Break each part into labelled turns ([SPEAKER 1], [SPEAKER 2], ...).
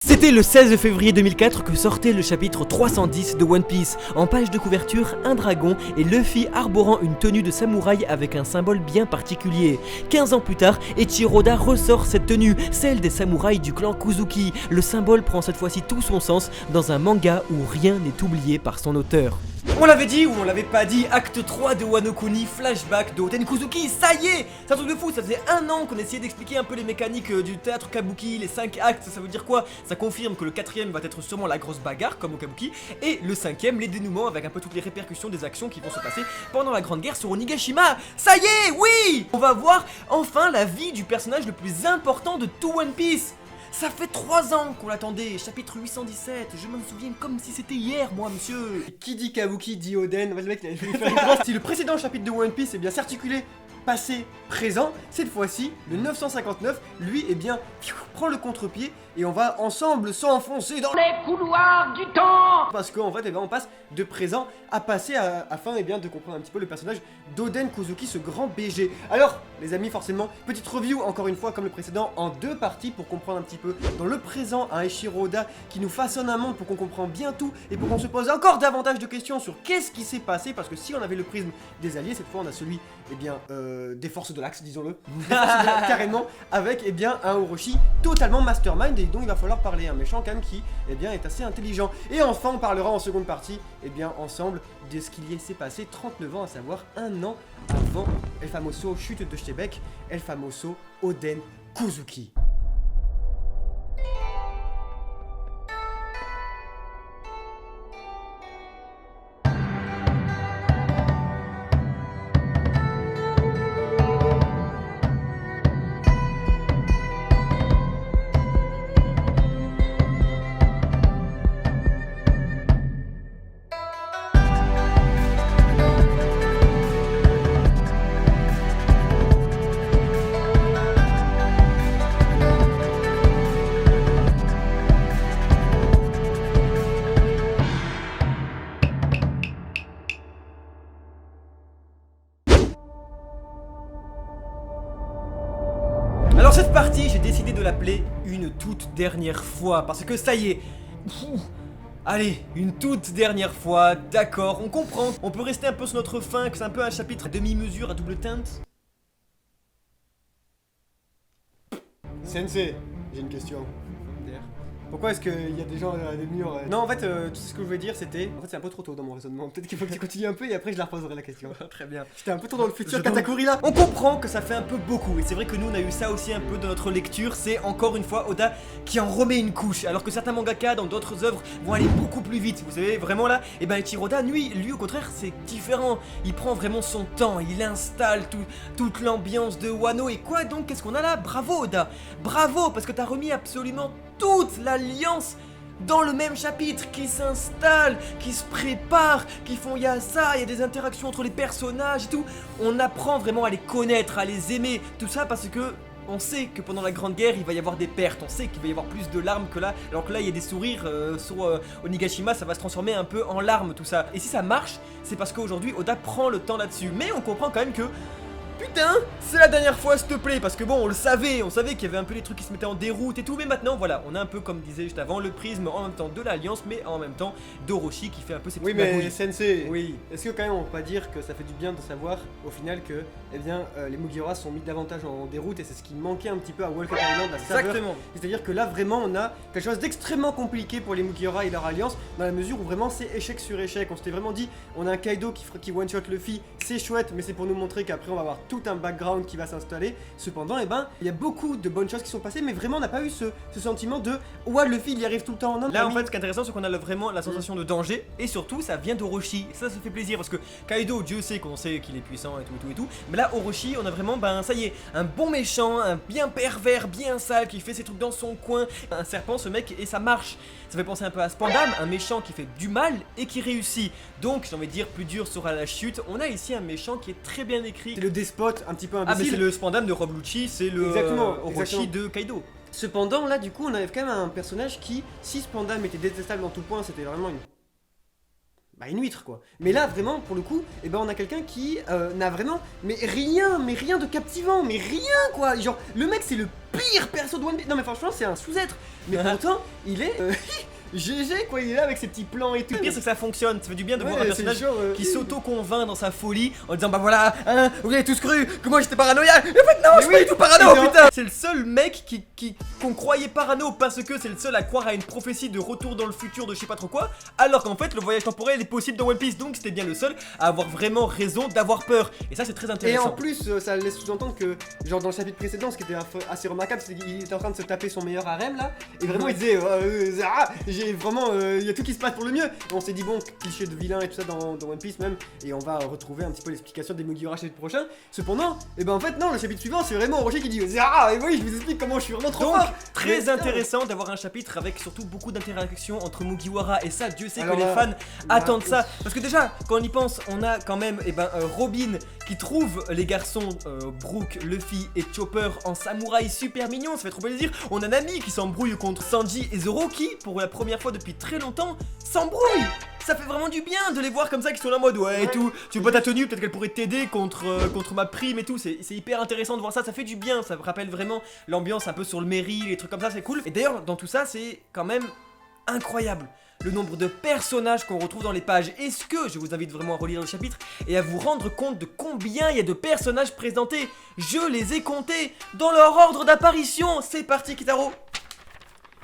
[SPEAKER 1] C'était le 16 février 2004 que sortait le chapitre 310 de One Piece. En page de couverture, un dragon et Luffy arborant une tenue de samouraï avec un symbole bien particulier. 15 ans plus tard, Eiichiro Oda ressort cette tenue, celle des samouraïs du clan Kuzuki. Le symbole prend cette fois-ci tout son sens dans un manga où rien n'est oublié par son auteur. On l'avait dit ou on l'avait pas dit, acte 3 de Wano Kuni, flashback de Oden Kuzuki, ça y est. C'est un truc de fou, ça faisait un an qu'on essayait d'expliquer un peu les mécaniques du théâtre Kabuki, les 5 actes, ça veut dire quoi? Ça confirme que le 4ème va être sûrement la grosse bagarre comme au Kabuki, et le 5ème, les dénouements avec un peu toutes les répercussions des actions qui vont se passer pendant la grande guerre sur Onigashima. Ça y est, oui. On va voir enfin la vie du personnage le plus important de tout One Piece. Ça fait 3 ans qu'on l'attendait, chapitre 817, je m'en souviens comme si c'était hier, moi, monsieur. Qui dit Kabuki dit Oden, le mec, je vais faire une grosse. Si le précédent chapitre de One Piece est bien s'articuler passé, présent, cette fois-ci, le 959, lui, eh bien, prend le contre-pied et on va ensemble s'enfoncer dans les couloirs du temps. Parce qu'en fait, eh bien, on passe de présent à passé afin eh bien, de comprendre un petit peu le personnage d'Oden Kuzuki, ce grand BG. Alors, les amis, forcément, petite review, encore une fois, comme le précédent, en 2 parties pour comprendre un petit peu dans le présent un Eiichiro Oda qui nous façonne un monde pour qu'on comprenne bien tout et pour qu'on se pose encore davantage de questions sur qu'est-ce qui s'est passé, parce que si on avait le prisme des alliés, cette fois on a celui, eh bien, des forces de l'Axe, disons-le, carrément, avec, eh bien, un Orochi totalement mastermind et dont il va falloir parler, un méchant quand même qui, eh bien, est assez intelligent. Et enfin, on parlera en seconde partie, eh bien, ensemble, de ce qu'il y s'est passé 39 ans, à savoir un an avant El Famoso chute de Shebec, El Famoso Oden Kuzuki. Alors cette partie, j'ai décidé de l'appeler une toute dernière fois, parce que ça y est, allez, une toute dernière fois, d'accord, on comprend, on peut rester un peu sur notre faim, que c'est un peu un chapitre à demi-mesure, à double teinte.
[SPEAKER 2] Sensei, j'ai une question. Pourquoi est-ce qu'il y a des gens à des murs
[SPEAKER 1] Non, en fait, tout ce que je voulais dire, c'était...
[SPEAKER 2] En fait, c'est un peu trop tôt dans mon raisonnement. Peut-être qu'il faut que tu continues un peu et après je la reposerai la question.
[SPEAKER 1] Très bien.
[SPEAKER 2] J'étais un peu trop dans le futur Katakuri là.
[SPEAKER 1] On comprend que ça fait un peu beaucoup, et c'est vrai que nous on a eu ça aussi un peu dans notre lecture, c'est encore une fois Oda qui en remet une couche, alors que certains mangaka dans d'autres œuvres vont aller beaucoup plus vite, vous savez, vraiment là, et ben Eiichiro Oda, lui au contraire, c'est différent, il prend vraiment son temps, il installe toute l'ambiance de Wano, et quoi donc, qu'est-ce qu'on a là? Bravo Oda, bravo, parce que t'as remis absolument toute l'alliance dans le même chapitre, qui s'installe, qui se prépare, qui font il y a ça, il y a des interactions entre les personnages et tout. On apprend vraiment à les connaître, à les aimer, tout ça parce que on sait que pendant la grande guerre il va y avoir des pertes, on sait qu'il va y avoir plus de larmes que là, alors que là il y a des sourires sur Onigashima, ça va se transformer un peu en larmes tout ça. Et si ça marche, c'est parce qu'aujourd'hui Oda prend le temps là-dessus, mais on comprend quand même que putain, c'est la dernière fois s'il te plaît, parce que bon on le savait, on savait qu'il y avait un peu des trucs qui se mettaient en déroute et tout, mais maintenant voilà, on a un peu comme disait juste avant, le prisme en même temps de l'alliance, mais en même temps d'Orochi qui fait un peu ses petites magouilles.
[SPEAKER 2] Oui mais Sensei,
[SPEAKER 1] oui.
[SPEAKER 2] Est-ce que quand même on peut pas dire que ça fait du bien de savoir au final que eh bien, les Mugiwara sont mis davantage en déroute et c'est ce qui manquait un petit peu à Walker Island, la saveur.
[SPEAKER 1] Exactement.
[SPEAKER 2] C'est-à-dire que là vraiment on a quelque chose d'extrêmement compliqué pour les Mugiwara et leur alliance, dans la mesure où vraiment c'est échec sur échec. On s'était vraiment dit, on a un Kaido qui one-shot Luffy, c'est chouette, mais c'est pour nous montrer qu'après on va avoir tout un background qui va s'installer. Cependant, eh ben, il y a beaucoup de bonnes choses qui sont passées, mais vraiment on n'a pas eu ce sentiment de ouais, Luffy il y arrive tout le temps en un.
[SPEAKER 1] Là en fait ce qui est intéressant c'est qu'on a vraiment la sensation de danger, et surtout ça vient d'Orochi, ça fait plaisir parce que Kaido, Dieu sait qu'on sait qu'il est puissant et tout, mais là Orochi on a vraiment, ben ça y est, un bon méchant, un bien pervers, bien sale, qui fait ses trucs dans son coin, un serpent ce mec, et ça marche. Ça fait penser un peu à Spandam, un méchant qui fait du mal et qui réussit. Donc j'ai envie de dire plus dur sera la chute. On a ici un méchant qui est très bien écrit.
[SPEAKER 2] C'est le despote un petit peu imbécile.
[SPEAKER 1] Ah mais c'est le Spandam de Rob Lucci, c'est le Orochi de Kaido.
[SPEAKER 2] Cependant là du coup on avait quand même un personnage qui, si Spandam était détestable dans tout point, c'était vraiment une bah, une huître quoi. Mais là vraiment pour le coup, et ben on a quelqu'un qui n'a vraiment mais rien de captivant, mais rien quoi. Genre le mec c'est le pire perso de One Piece. Non mais franchement c'est un sous-être. Mais pourtant il est GG quoi, il est là avec ses petits plans et tout.
[SPEAKER 1] Le pire c'est que ça fonctionne, ça fait du bien de voir un
[SPEAKER 2] Ouais,
[SPEAKER 1] personnage
[SPEAKER 2] c'est genre,
[SPEAKER 1] qui s'auto-convainc dans sa folie en disant bah voilà, hein, vous avez tous cru que moi j'étais paranoïaque. Mais en fait non, je suis pas du tout parano putain. C'est le seul mec qu'on croyait parano parce que c'est le seul à croire à une prophétie de retour dans le futur de je sais pas trop quoi, alors qu'en fait le voyage temporel est possible dans One Piece, donc c'était bien le seul à avoir vraiment raison d'avoir peur. Et ça c'est très
[SPEAKER 2] Et
[SPEAKER 1] intéressant.
[SPEAKER 2] en plus ça laisse sous-entendre que genre dans le chapitre précédent ce qui était assez remarquable c'est qu'il était en train de se taper son meilleur harem là. Et vraiment il disait j'ai vraiment il y a tout qui se passe pour le mieux. Et on s'est dit bon cliché de vilain et tout ça dans One Piece même. Et on va retrouver un petit peu l'explication des Mugiwara chapitre prochain. Cependant, et ben en fait non, le chapitre suivant c'est vraiment Orochi qui dit et oui je vous explique comment je suis vraiment trop
[SPEAKER 1] Donc,
[SPEAKER 2] fort.
[SPEAKER 1] très
[SPEAKER 2] Mais,
[SPEAKER 1] intéressant d'avoir un chapitre avec surtout beaucoup d'interactions entre Mugiwara et ça, Dieu sait
[SPEAKER 2] Alors
[SPEAKER 1] que les
[SPEAKER 2] là,
[SPEAKER 1] fans attendent ça. Parce que déjà, quand on y pense, on a quand même Robin qui trouve les garçons Brook, Luffy et Chopper en samouraï super mignon, ça fait trop plaisir. On a Nami qui s'embrouille contre Sanji et Zoro qui, pour la première fois depuis très longtemps, s'embrouille. Ça fait vraiment du bien de les voir comme ça qui sont là en mode ouais et tout. Tu veux pas ta tenue, peut-être qu'elle pourrait t'aider contre ma prime et tout. C'est hyper intéressant de voir ça, ça fait du bien. Ça me rappelle vraiment l'ambiance un peu sur le mairie, les trucs comme ça, c'est cool. Et d'ailleurs, dans tout ça, c'est quand même incroyable le nombre de personnages qu'on retrouve dans les pages. Est-ce que je vous invite vraiment à relire le chapitre et à vous rendre compte de combien il y a de personnages présentés? Je les ai comptés dans leur ordre d'apparition. C'est parti Kitaro.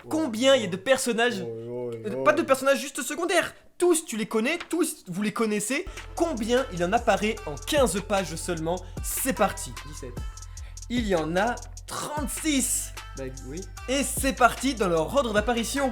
[SPEAKER 1] Combien il y a de personnages, pas de personnages juste secondaires, tous tu les connais, tous vous les connaissez. Combien il en apparaît en 15 pages seulement? C'est parti.
[SPEAKER 2] 17.
[SPEAKER 1] Il y en a 36.
[SPEAKER 2] Bah oui.
[SPEAKER 1] Et c'est parti dans leur ordre d'apparition.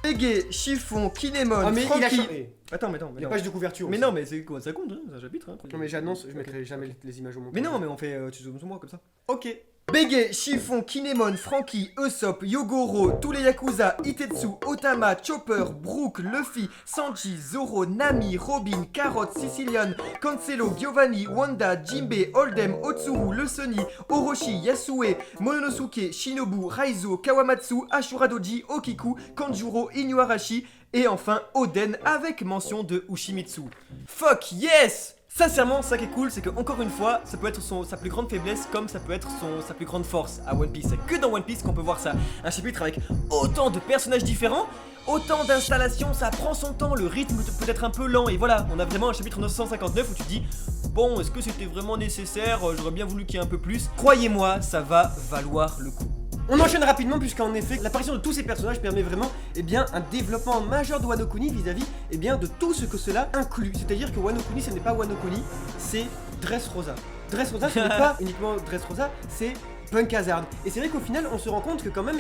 [SPEAKER 1] Ege, Chiffon, Kinemon,
[SPEAKER 2] mais
[SPEAKER 1] Franky.
[SPEAKER 2] il a changé.
[SPEAKER 1] Attends,
[SPEAKER 2] Les pages de couverture.
[SPEAKER 1] mais
[SPEAKER 2] aussi.
[SPEAKER 1] non, mais c'est quoi? Ça compte, hein, c'est un chapitre. Hein,
[SPEAKER 2] Non mais j'annonce, je mettrai jamais les images au montage.
[SPEAKER 1] Mais non, mais on fait tu zoomes sur moi comme ça.
[SPEAKER 2] Ok.
[SPEAKER 1] Bege, Chiffon, Kinemon, Franky, Usopp, Yogoro, tous les Yakuza, Itetsu, Otama, Chopper, Brook, Luffy, Sanji, Zoro, Nami, Robin, Carrot, Sicilian, Cancelo, Giovanni, Wanda, Jinbe, Oldem, Otsuru, Le Sunny, Orochi, Yasue, Mononosuke, Shinobu, Raizo, Kawamatsu, Ashura Doji, Okiku, Kanjuro, Inuarashi et enfin Oden avec mention de Ushimitsu. Fuck yes! Sincèrement, ça qui est cool, c'est que encore une fois, ça peut être sa plus grande faiblesse comme ça peut être sa plus grande force à One Piece. C'est que dans One Piece qu'on peut voir ça. Un chapitre avec autant de personnages différents, autant d'installations, ça prend son temps, le rythme peut être un peu lent. Et voilà, on a vraiment un chapitre 959 où tu te dis bon, est-ce que c'était vraiment nécessaire? J'aurais bien voulu qu'il y ait un peu plus. Croyez-moi, ça va valoir le coup.
[SPEAKER 2] On enchaîne rapidement puisqu'en effet l'apparition de tous ces personnages permet vraiment un développement majeur de Wano Kuni vis-à-vis de tout ce que cela inclut. C'est-à-dire que Wano Kuni ce n'est pas Wano Kuni, c'est Dressrosa. Dressrosa ce n'est pas uniquement Dressrosa, c'est Punk Hazard. Et c'est vrai qu'au final on se rend compte que quand même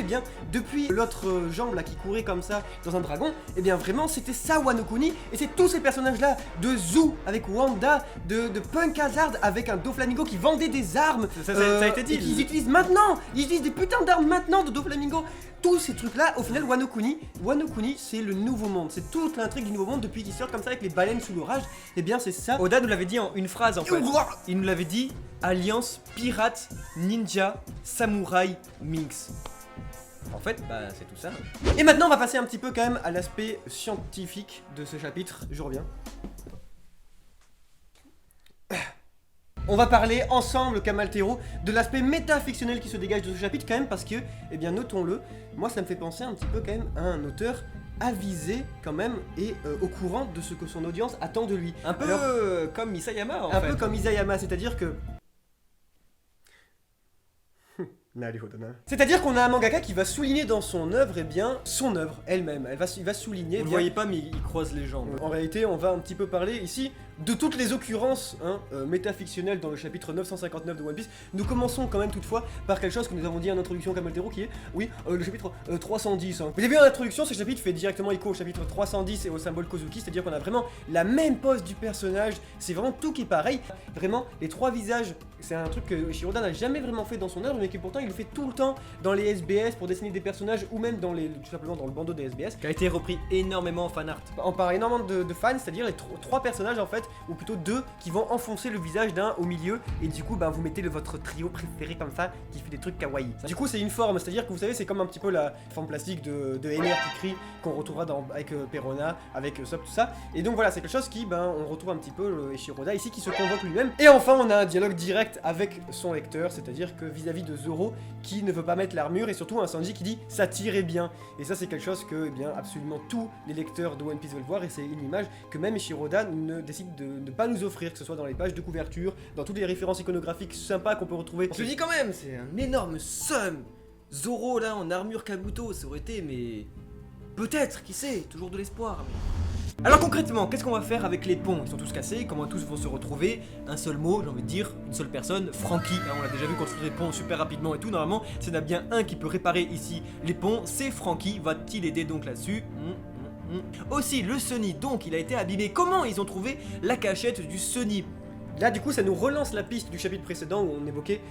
[SPEAKER 2] depuis l'autre jambe là qui courait comme ça dans un dragon, vraiment c'était ça Wano Kuni. Et c'est tous ces personnages là, de Zou avec Wanda, de Punk Hazard avec un Doflamingo qui vendait des armes.
[SPEAKER 1] Ça a été dit.
[SPEAKER 2] Et qu'ils utilisent maintenant, ils utilisent des putains d'armes maintenant de Doflamingo. Tous ces trucs là, au final Wano Kuni c'est le nouveau monde, c'est toute l'intrigue du nouveau monde depuis qu'ils sortent comme ça avec les baleines sous l'orage. C'est ça.
[SPEAKER 1] Oda nous l'avait dit en une phrase en fait. Il nous l'avait dit: Alliance pirate, ninja, samouraï, minx. En fait, c'est tout ça.
[SPEAKER 2] Et maintenant on va passer un petit peu quand même à l'aspect scientifique de ce chapitre, je reviens. On va parler ensemble, Kamaltero, de l'aspect métafictionnel qui se dégage de ce chapitre quand même parce que, notons-le, moi ça me fait penser un petit peu quand même à un auteur avisé quand même et au courant de ce que son audience attend de lui.
[SPEAKER 1] Un peu comme Isayama en fait.
[SPEAKER 2] Un peu comme Isayama, c'est-à-dire que... C'est-à-dire qu'on a un mangaka qui va souligner dans son œuvre, son œuvre elle-même. Il va souligner.
[SPEAKER 1] Vous le voyez pas, mais il croise les jambes.
[SPEAKER 2] En réalité, on va un petit peu parler ici de toutes les occurrences métafictionnelles dans le chapitre 959 de One Piece. Nous commençons quand même toutefois par quelque chose que nous avons dit en introduction Kamaltero qui est, le chapitre 310. Vous avez vu en introduction, ce chapitre fait directement écho au chapitre 310 et au symbole Kozuki, c'est-à-dire qu'on a vraiment la même pose du personnage, c'est vraiment tout qui est pareil. Vraiment, les trois visages, c'est un truc que Shiroda n'a jamais vraiment fait dans son œuvre, mais que pourtant il le fait tout le temps dans les SBS pour dessiner des personnages ou même tout simplement dans le bandeau des SBS.
[SPEAKER 1] Qui a été repris énormément en fanart.
[SPEAKER 2] On parle énormément de fans, c'est-à-dire les trois personnages en fait fait, ou plutôt 2 qui vont enfoncer le visage d'un au milieu, et du coup, vous mettez votre trio préféré comme ça, qui fait des trucs kawaii. Du coup, c'est une forme, c'est-à-dire que vous savez, c'est comme un petit peu la forme plastique de Ener qui crie, qu'on retrouvera avec Perona, avec Sop, tout ça. Et donc voilà, c'est quelque chose qui, on retrouve un petit peu Eiichiro-Oda ici, qui se convoque lui-même. Et enfin, on a un dialogue direct avec son lecteur, c'est-à-dire que vis-à-vis de Zoro, qui ne veut pas mettre l'armure, et surtout un Sanji qui dit « ça tirait bien ». Et ça, c'est quelque chose que, absolument tous les lecteurs de One Piece veulent voir, et c'est une image que même Eiichiro-Oda ne décide de ne pas nous offrir, que ce soit dans les pages de couverture, dans toutes les références iconographiques sympas qu'on peut retrouver.
[SPEAKER 1] On se dit quand même, c'est un énorme somme. Zoro là en armure Kabuto, ça aurait été, mais peut-être, qui sait, toujours de l'espoir. Mais... Alors concrètement, qu'est-ce qu'on va faire avec les ponts? Ils sont tous cassés, comment tous vont se retrouver? Un seul mot, j'ai envie de dire, une seule personne, Franky. On l'a déjà vu construire des ponts super rapidement et tout. Normalement, s'il y en a bien un qui peut réparer ici les ponts, c'est Franky. Va-t-il aider donc là-dessus? Aussi, le Sunny, donc il a été abîmé. Comment ils ont trouvé la cachette du Sunny?
[SPEAKER 2] Là, du coup, ça nous relance la piste du chapitre précédent où on évoquait,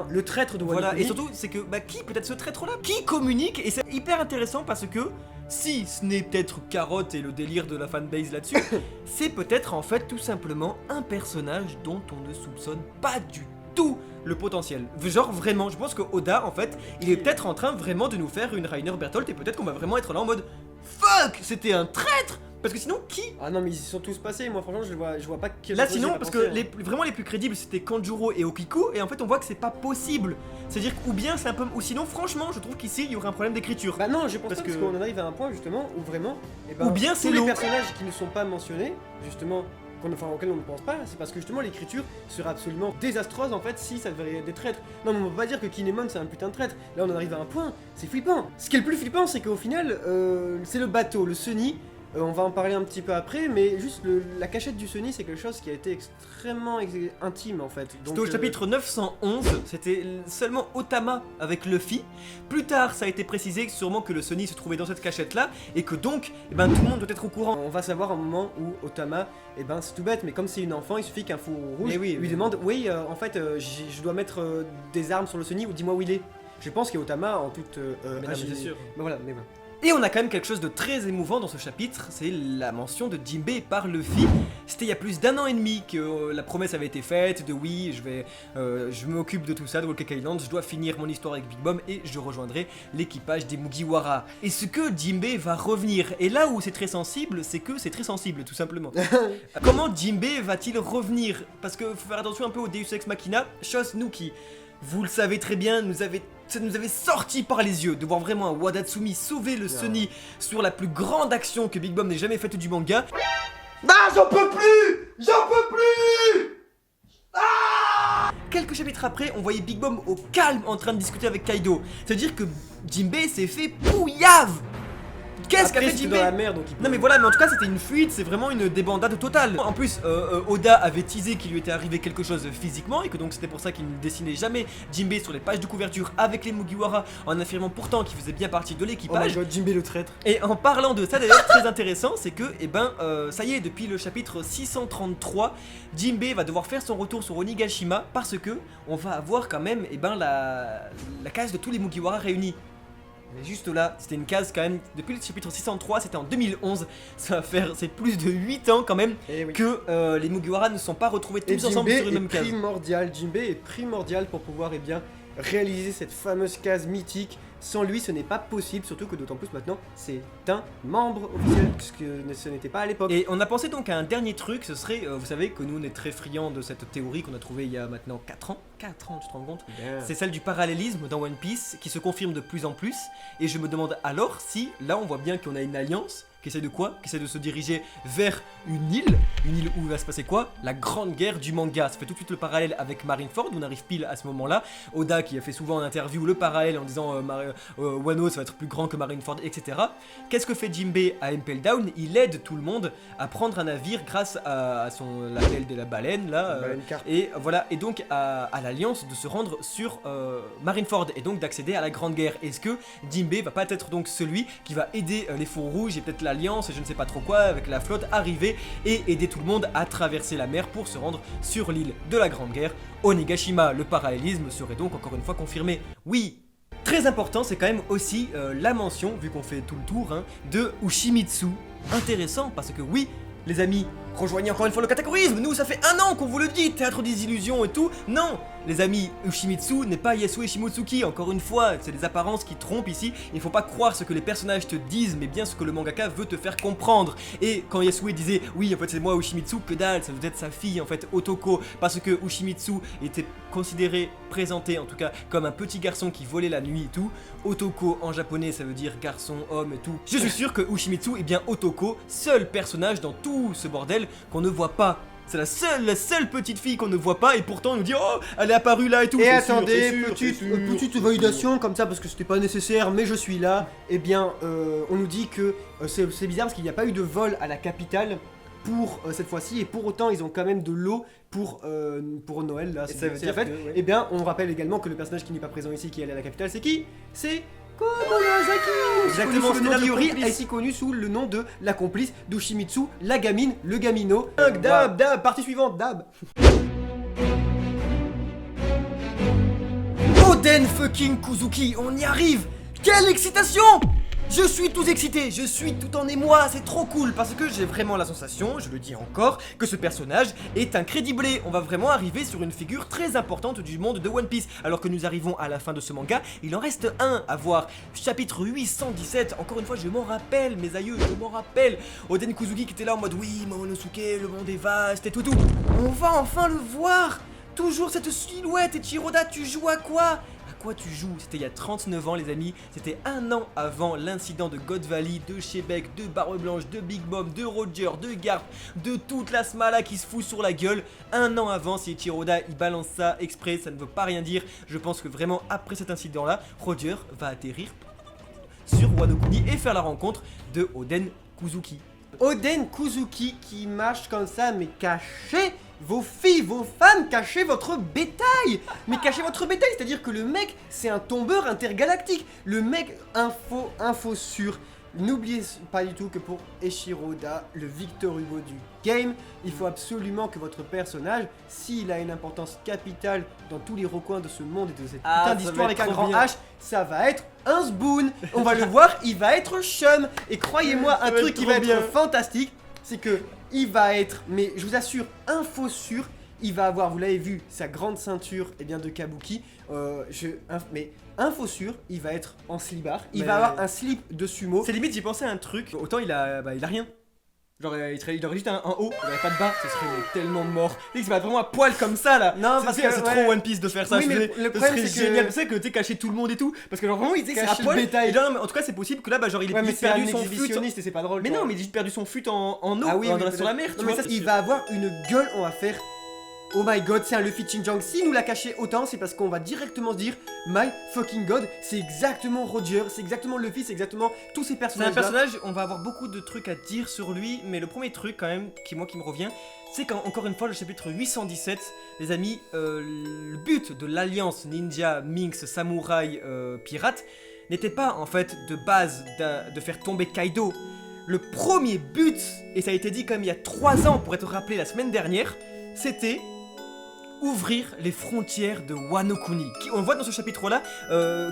[SPEAKER 2] le traître de Wano
[SPEAKER 1] Voilà,
[SPEAKER 2] Kuni.
[SPEAKER 1] et surtout, c'est que, qui peut être ce traître-là? Qui communique? Et c'est hyper intéressant parce que, si ce n'est peut-être Carotte et le délire de la fanbase là-dessus, c'est peut-être en fait tout simplement un personnage dont on ne soupçonne pas du tout le potentiel. Genre vraiment, je pense que Oda, en fait, il est peut-être en train vraiment de nous faire une Reiner Bertolt et peut-être qu'on va vraiment être là en mode fuck, c'était un traître! Parce que sinon, qui?
[SPEAKER 2] Ah non, mais ils y sont tous passés, moi franchement, je vois pas quel.
[SPEAKER 1] Là, sinon, parce que vraiment les plus crédibles c'était Kanjuro et Okiku, et en fait, on voit que c'est pas possible. C'est-à-dire ou bien c'est un peu. Ou sinon, franchement, je trouve qu'ici il y aurait un problème d'écriture.
[SPEAKER 2] Bah non, je pense parce qu'on en arrive à un point justement où vraiment.
[SPEAKER 1] Ou bien c'est
[SPEAKER 2] tous les personnages qui ne sont pas mentionnés, justement. Auquel on ne pense pas, c'est parce que justement l'écriture serait absolument désastreuse en fait si ça devait être des traîtres. Non mais on peut pas dire que Kinemon c'est un putain de traître. Là on en arrive à un point, c'est flippant. Ce qui est le plus flippant c'est qu'au final, c'est le bateau, le Sunny. On va en parler un petit peu après, mais juste la cachette du Sunny, c'est quelque chose qui a été extrêmement intime en fait.
[SPEAKER 1] C'était au chapitre 911, c'était seulement Otama avec Luffy. Plus tard, ça a été précisé sûrement que le Sunny se trouvait dans cette cachette là, et que donc, tout le monde doit être au courant.
[SPEAKER 2] On va savoir un moment où Otama, c'est tout bête, mais comme c'est une enfant, il suffit qu'un fou rouge lui demande « Oui, en fait, je dois mettre des armes sur le Sunny, ou dis-moi où il est ». Je pense qu'Otama, en toute...
[SPEAKER 1] mais non, c'est sûr.
[SPEAKER 2] Voilà.
[SPEAKER 1] Et on a quand même quelque chose de très émouvant dans ce chapitre, c'est la mention de Jinbei par Luffy. C'était il y a plus d'1 an et demi que la promesse avait été faite de oui, je m'occupe de tout ça, de Whole Cake Island, je dois finir mon histoire avec Big Mom et je rejoindrai l'équipage des Mugiwara. Est-ce que Jinbei va revenir? Et là où c'est très sensible, c'est que c'est très sensible tout simplement. Comment Jinbei va-t-il revenir? Parce que faut faire attention un peu au Deus Ex Machina, chose nous qui... Vous le savez très bien, ça nous avait sorti par les yeux de voir vraiment un Wadatsumi sauver le Sunny sur la plus grande action que Big Mom n'ait jamais faite du manga.
[SPEAKER 2] Ah, j'en peux plus! J'en peux plus!
[SPEAKER 1] Quelques chapitres après, on voyait Big Mom au calme en train de discuter avec Kaido. C'est-à-dire que Jinbei s'est fait pouillave! Qu'est-ce qu'a fait Jinbei
[SPEAKER 2] dans la mer, donc
[SPEAKER 1] Non mais voilà, mais en tout cas c'était une fuite, c'est vraiment une débandade totale. En plus, Oda avait teasé qu'il lui était arrivé quelque chose physiquement et que donc c'était pour ça qu'il ne dessinait jamais Jinbei sur les pages de couverture avec les Mugiwara en affirmant pourtant qu'il faisait bien partie de l'équipage.
[SPEAKER 2] Oh my god, Jinbei le traître.
[SPEAKER 1] Et en parlant de ça d'ailleurs, très intéressant, c'est que, ça y est, depuis le chapitre 633, Jinbei va devoir faire son retour sur Onigashima parce que on va avoir quand même, la case de tous les Mugiwara réunis. Mais juste là, c'était une case quand même, depuis le chapitre 603, c'était en 2011, ça va faire, c'est plus de 8 ans quand même que les Mugiwara ne sont pas retrouvés tous ensemble sur une même case.
[SPEAKER 2] Jinbei est primordial pour pouvoir réaliser cette fameuse case mythique. Sans lui, ce n'est pas possible, surtout que d'autant plus maintenant, c'est un membre officiel, ce que ce n'était pas à l'époque.
[SPEAKER 1] Et on a pensé donc à un dernier truc, ce serait, vous savez que nous on est très friands de cette théorie qu'on a trouvée il y a maintenant 4 ans. 4 ans, tu te rends compte? C'est celle du parallélisme dans One Piece qui se confirme de plus en plus. Et je me demande alors si, là on voit bien qu'on a une alliance qui essaie de quoi? Qui essaie de se diriger vers une île où il va se passer quoi? La grande guerre du manga. Ça fait tout de suite le parallèle avec Marineford, où on arrive pile à ce moment-là. Oda qui a fait souvent en interview le parallèle en disant Wano ça va être plus grand que Marineford, etc. Qu'est-ce que fait Jinbei à Impel Down? Il aide tout le monde à prendre un navire grâce à son label de la baleine là. Et voilà, et donc à l'alliance de se rendre sur Marineford et donc d'accéder à la grande guerre. Est-ce que Jinbei va pas être donc celui qui va aider les Faux Rouges et peut-être l'alliance et je ne sais pas trop quoi avec la flotte arriver et aider tout le monde à traverser la mer pour se rendre sur l'île de la Grande Guerre, Onigashima? Le parallélisme serait donc encore une fois confirmé. Oui. Très important, c'est quand même aussi la mention, vu qu'on fait tout le tour, de Ushimitsu. Intéressant parce que oui, les amis, rejoignez encore une fois le catégorisme. Nous, ça fait 1 an qu'on vous le dit, théâtre des illusions et tout. Non, les amis, Ushimitsu n'est pas Yasue Shimotsuki. Encore une fois, c'est des apparences qui trompent ici. Il faut pas croire ce que les personnages te disent, mais bien ce que le mangaka veut te faire comprendre. Et quand Yasue disait, oui, en fait, c'est moi Ushimitsu, que dalle, ça veut être sa fille, en fait, Otoko, parce que Ushimitsu était considéré, présenté en tout cas, comme un petit garçon qui volait la nuit et tout. Otoko en japonais, ça veut dire garçon, homme et tout. Je suis sûr que Ushimitsu est bien Otoko, seul personnage dans tout ce bordel qu'on ne voit pas. C'est la seule petite fille qu'on ne voit pas, et pourtant on nous dit oh elle est apparue là et tout.
[SPEAKER 2] Et
[SPEAKER 1] c'est
[SPEAKER 2] attendez,
[SPEAKER 1] sûr, c'est sûr.
[SPEAKER 2] petite validation comme ça parce que c'était pas nécessaire, mais je suis là. Eh bien, on nous dit que c'est bizarre parce qu'il n'y a pas eu de vol à la capitale pour cette fois-ci, et pour autant ils ont quand même de l'eau pour Noël là.
[SPEAKER 1] Ça veut
[SPEAKER 2] C'est
[SPEAKER 1] dire
[SPEAKER 2] la fête.
[SPEAKER 1] que, ouais.
[SPEAKER 2] Eh bien, on rappelle également que le personnage qui n'est pas présent ici, qui est allé à la capitale, c'est qui? C'est Komoyazaki.
[SPEAKER 1] Exactement,
[SPEAKER 2] Connu sous le nom
[SPEAKER 1] c'était là le
[SPEAKER 2] d'Iori,
[SPEAKER 1] complice.
[SPEAKER 2] ainsi connu sous le nom de la complice d'Ushimitsu, la gamine, le gamino.
[SPEAKER 1] Dab,
[SPEAKER 2] Dab, partie suivante, Dab.
[SPEAKER 1] Oden fucking Kuzuki, on y arrive. Quelle excitation! Je suis tout excité, je suis tout en émoi, c'est trop cool parce que j'ai vraiment la sensation, je le dis encore, que ce personnage est incrédiblé. On va vraiment arriver sur une figure très importante du monde de One Piece. Alors que nous arrivons à la fin de ce manga, il en reste un à voir. Chapitre 817, encore une fois je m'en rappelle, mes aïeux, je m'en rappelle. Oden Kuzuki qui était là en mode oui, Momonosuke, le monde est vaste et tout. On va enfin le voir. Toujours cette silhouette, et Chiroda, tu joues à quoi? Quoi tu joues? C'était il y a 39 ans les amis, c'était 1 an avant l'incident de God Valley, de Shebeck, de Barbe Blanche, de Big Mom, de Roger, de Garp, de toute la Smala qui se fout sur la gueule. 1 an avant, si Ichiroda il balance ça exprès, ça ne veut pas rien dire. Je pense que vraiment après cet incident là, Roger va atterrir sur Wano Kuni et faire la rencontre de Oden Kuzuki.
[SPEAKER 2] Oden Kuzuki qui marche comme ça, mais cachez vos filles, vos femmes, cachez votre bétail. Mais cachez votre bétail, c'est-à-dire que le mec, c'est un tombeur intergalactique. Le mec, info sûr. N'oubliez pas du tout que pour Eiichiroda, le Victor Hugo du game, il faut absolument que votre personnage, s'il a une importance capitale dans tous les recoins de ce monde et de cette putain d'histoire avec un grand H, ça va être un Spoon. On va le voir, il va être chum. Et croyez-moi, un truc qui va être fantastique, c'est que il va être, mais je vous assure, info sûr, il va avoir, vous l'avez vu, sa grande ceinture de Kabuki. Mais info sûr, il va être en slibard. Il va avoir un slip de sumo.
[SPEAKER 1] C'est limite, j'ai pensé à un truc, autant il a rien. Genre il aurait juste un haut, il aurait pas de bas, ce serait tellement mort. Il va vraiment à poil comme ça là.
[SPEAKER 2] Non,
[SPEAKER 1] c'est
[SPEAKER 2] parce que
[SPEAKER 1] c'est trop One Piece de faire ça.
[SPEAKER 2] Oui, mais le problème,
[SPEAKER 1] c'est
[SPEAKER 2] c'est que-
[SPEAKER 1] génial. Tu sais que t'es caché tout le monde et tout, parce que genre vraiment il disait que c'est à
[SPEAKER 2] Cacher le
[SPEAKER 1] poil.
[SPEAKER 2] bétail.
[SPEAKER 1] Et là, non, mais en tout cas c'est possible que là bah genre il ait
[SPEAKER 2] Ouais, mais
[SPEAKER 1] juste
[SPEAKER 2] c'est un
[SPEAKER 1] perdu son fut.
[SPEAKER 2] exhibitionniste et c'est pas drôle.
[SPEAKER 1] Mais
[SPEAKER 2] tu
[SPEAKER 1] non,
[SPEAKER 2] vois.
[SPEAKER 1] mais il a juste perdu son fut en eau,
[SPEAKER 2] Ah oui,
[SPEAKER 1] dans
[SPEAKER 2] mais
[SPEAKER 1] sur la mer.
[SPEAKER 2] non,
[SPEAKER 1] Tu
[SPEAKER 2] mais
[SPEAKER 1] vois.
[SPEAKER 2] ça, il va avoir une gueule, on va faire. Oh my god, c'est un Luffy Xinjiang. Si nous l'a caché autant, c'est parce qu'on va directement se dire My fucking god, c'est exactement Roger, c'est exactement Luffy, c'est exactement tous ces
[SPEAKER 1] C'est un
[SPEAKER 2] personnages.
[SPEAKER 1] personnage, on va avoir beaucoup de trucs à dire sur lui, mais le premier truc quand même, qui me revient, c'est qu'encore une fois le chapitre 817, les amis, le but de l'alliance ninja, minx, samouraï, pirate, n'était pas en fait de base de faire tomber Kaido. Le premier but, et ça a été dit comme il y a 3 ans pour être rappelé la semaine dernière, c'était ouvrir les frontières de Wano Kuni. On voit dans ce chapitre-là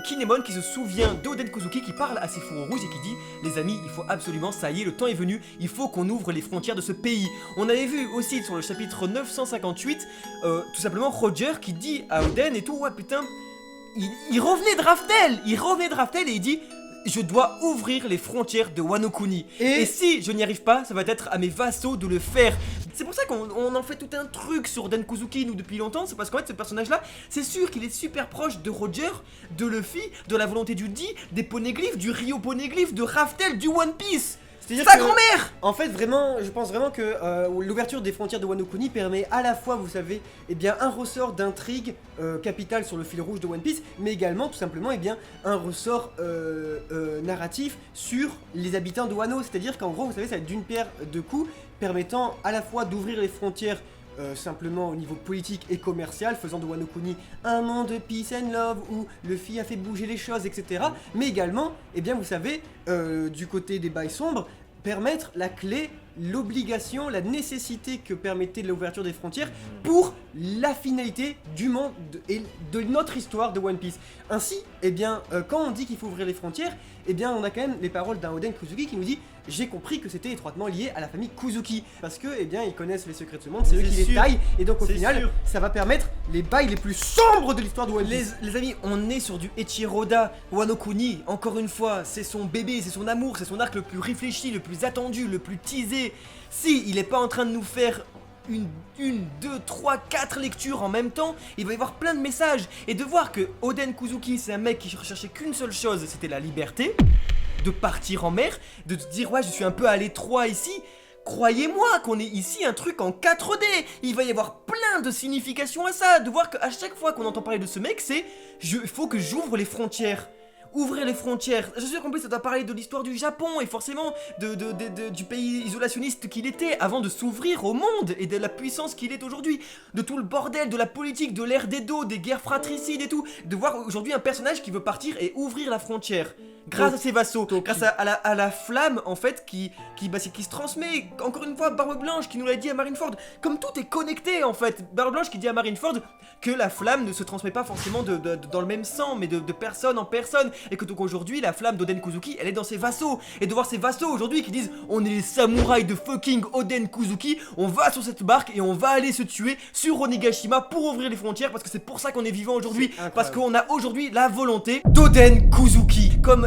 [SPEAKER 1] Kinemon qui se souvient d'Oden Kuzuki qui parle à ses fourreaux rouges et qui dit « Les amis, il faut absolument, ça y est, le temps est venu, il faut qu'on ouvre les frontières de ce pays. » On avait vu aussi sur le chapitre 958, tout simplement Roger qui dit à Oden et tout « Ouais putain, il revenait de Raftel et il dit... Je dois ouvrir les frontières de Wano Kuni. Et si je n'y arrive pas, ça va être à mes vassaux de le faire. C'est pour ça qu'on en fait tout un truc sur Den Kuzuki, nous, depuis longtemps. C'est parce qu'en fait, ce personnage-là, c'est sûr qu'il est super proche de Roger, de Luffy, de la volonté du D, des poneglyphes, du Rio poneglyph, de Raftel, du One Piece.
[SPEAKER 2] C'est-à-dire
[SPEAKER 1] Sa
[SPEAKER 2] que-
[SPEAKER 1] grand-mère.
[SPEAKER 2] En fait, vraiment, je pense vraiment que l'ouverture des frontières de Wano Kuni permet à la fois, vous savez, un ressort d'intrigue capital sur le fil rouge de One Piece, mais également, tout simplement, un ressort narratif sur les habitants de Wano. C'est-à-dire qu'en gros, vous savez, ça va être d'une pierre deux coups, permettant à la fois d'ouvrir les frontières simplement au niveau politique et commercial, faisant de Wano Kuni un monde de peace and love où Luffy a fait bouger les choses, etc. Mais également, vous savez, du côté des bails sombres, permettre la clé l'obligation, la nécessité que permettait l'ouverture des frontières pour la finalité du monde et de notre histoire de One Piece. Ainsi, eh bien, quand on dit qu'il faut ouvrir les frontières, eh bien, on a quand même les paroles d'un Oden Kuzuki qui nous dit « J'ai compris que c'était étroitement lié à la famille Kuzuki. » Parce que, eh bien, ils connaissent les secrets de ce monde, c'est eux qui les taillent, et donc au final, ça va permettre les bails les plus sombres de l'histoire de One Piece.
[SPEAKER 3] Les amis, on est sur du Eiichiroda Wano Kuni, encore une fois, c'est son bébé, c'est son amour, c'est son arc le plus réfléchi, le plus attendu, le plus teasé. Si il est pas en train de nous faire une, deux, trois, quatre lectures en même temps, il va y avoir plein de messages. Et de voir que Oden Kuzuki, c'est un mec qui recherchait qu'une seule chose, c'était la liberté, de partir en mer, de te dire ouais je suis un peu à l'étroit ici. Croyez-moi qu'on est ici un truc en 4D. Il va y avoir plein de significations à ça. De voir qu'à chaque fois qu'on entend parler de ce mec, c'est il faut que j'ouvre les frontières. Ouvrir les frontières. Je suis sûr qu'en plus ça doit parler de l'histoire du Japon et forcément du pays isolationniste qu'il était avant de s'ouvrir au monde et de la puissance qu'il est aujourd'hui. De tout le bordel, de la politique, de l'ère d'Edo, des guerres fratricides et tout. De voir aujourd'hui un personnage qui veut partir et ouvrir la frontière. Grâce à ses vassaux, grâce à la flamme en fait qui se transmet. Encore une fois, Barbe Blanche qui nous l'a dit à Marineford. Comme tout est connecté en fait. Barbe Blanche qui dit à Marineford que la flamme ne se transmet pas forcément dans le même sang, mais de personne en personne. Et que donc aujourd'hui, la flamme d'Oden Kuzuki, elle est dans ses vassaux. Et de voir ses vassaux aujourd'hui qui disent on est les samouraïs de fucking Oden Kuzuki, on va sur cette barque et on va aller se tuer sur Onigashima pour ouvrir les frontières parce que c'est pour ça qu'on est vivant aujourd'hui. Parce qu'on a aujourd'hui la volonté d'Oden Kuzuki. Comme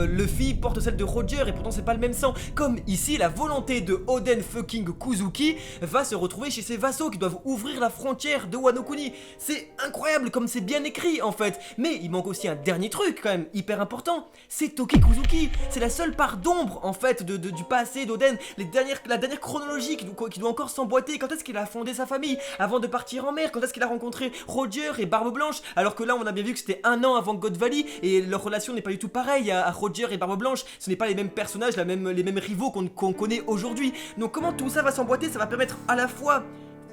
[SPEAKER 3] Luffy porte celle de Roger et pourtant c'est pas le même sang. Comme ici, la volonté de Oden fucking Kuzuki va se retrouver chez ses vassaux qui doivent ouvrir la frontière de Wano Kuni. C'est incroyable comme c'est bien écrit en fait. Mais il manque aussi un dernier truc quand même hyper important. C'est Toki Kuzuki. C'est la seule part d'ombre en fait du passé d'Oden. La dernière chronologie qui doit encore s'emboîter. Quand est-ce qu'il a fondé sa famille avant de partir en mer? Quand est-ce qu'il a rencontré Roger et Barbe Blanche? Alors que là on a bien vu que c'était un an avant God Valley et leur relation n'est pas du tout pareille à Roger et Barbe Blanche. Ce n'est pas les mêmes personnages, les mêmes rivaux qu'on connaît aujourd'hui. Donc comment tout ça va s'emboîter? Ça va permettre à la fois,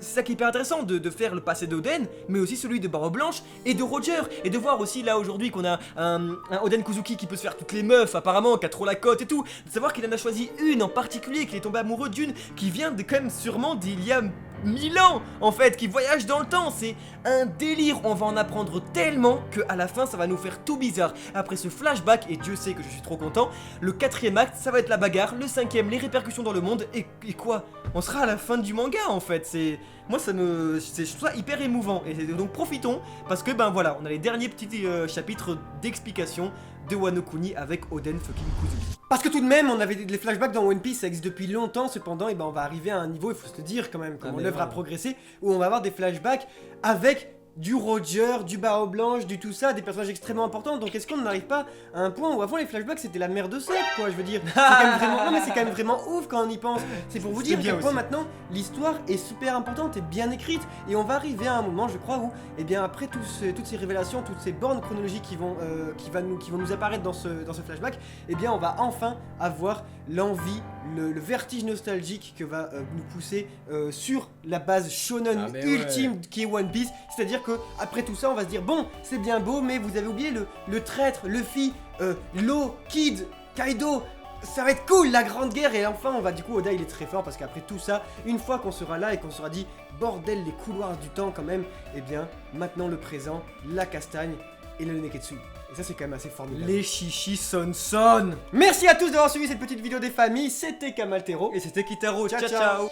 [SPEAKER 3] c'est ça qui est hyper intéressant, de faire le passé d'Oden, mais aussi celui de Barbe Blanche et de Roger. Et de voir aussi là aujourd'hui qu'on a un Oden Kuzuki qui peut se faire toutes les meufs apparemment, qui a trop la cote et tout. De savoir qu'il en a choisi une en particulier, qu'il est tombé amoureux d'une, qui vient quand même sûrement d'il y a 1000 ans en fait, qui voyage dans le temps. C'est un délire, on va en apprendre tellement que à la fin ça va nous faire tout bizarre. Après ce flashback, et Dieu sait que je suis trop content, le 4ème acte ça va être la bagarre, le 5ème les répercussions dans le monde et quoi, on sera à la fin du manga en fait. C'est moi je trouve ça hyper émouvant et donc profitons parce que ben voilà, on a les derniers petits chapitres d'explication de Wano Kuni avec Oden fucking Kuzuki.
[SPEAKER 2] Parce que tout de même, on avait les flashbacks dans One Piece, ça existe depuis longtemps, cependant, et ben on va arriver à un niveau, il faut se le dire quand même, comment l'œuvre a progressé, où on va avoir des flashbacks avec du Roger, du Barbe Blanche, du tout ça, des personnages extrêmement importants. Donc est-ce qu'on n'arrive pas à un point où avant les flashbacks c'était la merde de sec, quoi, je veux dire. C'est quand même vraiment... Non mais c'est quand même vraiment ouf quand on y pense. C'est pour vous dire à quel point maintenant l'histoire est super importante et bien écrite. Et on va arriver à un moment, je crois, où, eh bien après toutes ces révélations, toutes ces bornes chronologiques qui vont nous apparaître dans ce flashback, eh bien on va enfin avoir l'envie, le vertige nostalgique que va nous pousser sur la base shonen ultime qui est One Piece. C'est-à-dire que après tout ça, on va se dire bon, c'est bien beau, mais vous avez oublié le traître, Luffy, Law, Kid, Kaido. Ça va être cool, la grande guerre. Et enfin, on va du coup, Oda il est très fort parce qu'après tout ça, une fois qu'on sera là et qu'on sera dit bordel, les couloirs du temps quand même, eh bien maintenant le présent, la castagne et le Neketsu. Et ça c'est quand même assez formidable.
[SPEAKER 3] Les chichis son.
[SPEAKER 2] Merci à tous d'avoir suivi cette petite vidéo des familles. C'était Kamaltero
[SPEAKER 3] et c'était Kitaro.
[SPEAKER 2] Ciao ciao.